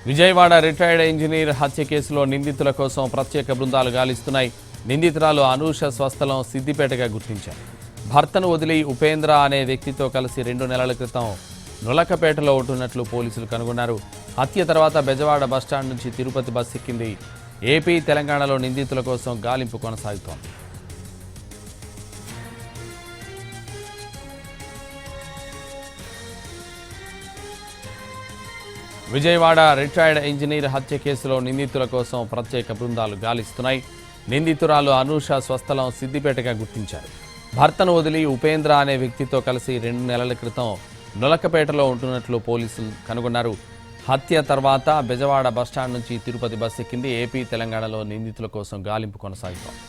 Vijayawada retired engineer హత్య కేసులో నిందితుల కోసం ప్రత్యేక బృందాలు గాలిస్తున్నాయి. నిందితురాలు అనూష స్వస్థలం సిద్దిపేటగా గుర్తించారు. భర్తను వదిలి ఉపేంద్ర అనే వ్యక్తితో కలిసి 2 నెలల క్రితం నులకపేటలో ఉంటున్నట్లు పోలీసులు కనుగొన్నారు. హత్య తర్వాత బెజవాడ బస్టాండ్ నుంచి తిరుపతి బస్ ఎక్కింది. ఏపీ, తెలంగాణలో నిందితుల కోసం గాలింపు కొనసాగుతోంది. విజయవాడ రిటైర్డ్ ఇంజనీర్ హత్య కేసులో నిందితుల కోసం ప్రత్యేక బృందాలు గాలిస్తున్నాయి. నిందితురాలు అనూష స్వస్థలం సిద్దిపేటగా గుర్తించారు. భర్తను వదిలి ఉపేంద్ర అనే వ్యక్తితో కలిసి 2 నెలల క్రితం నులకపేటలో ఉంటున్నట్లు పోలీసులు కనుగొన్నారు. హత్య తర్వాత బెజవాడ బస్టాండ్ నుంచి తిరుపతి బస్ ఎక్కింది. ఏపీ, తెలంగాణలో నిందితుల కోసం గాలింపు కొనసాగుతోంది.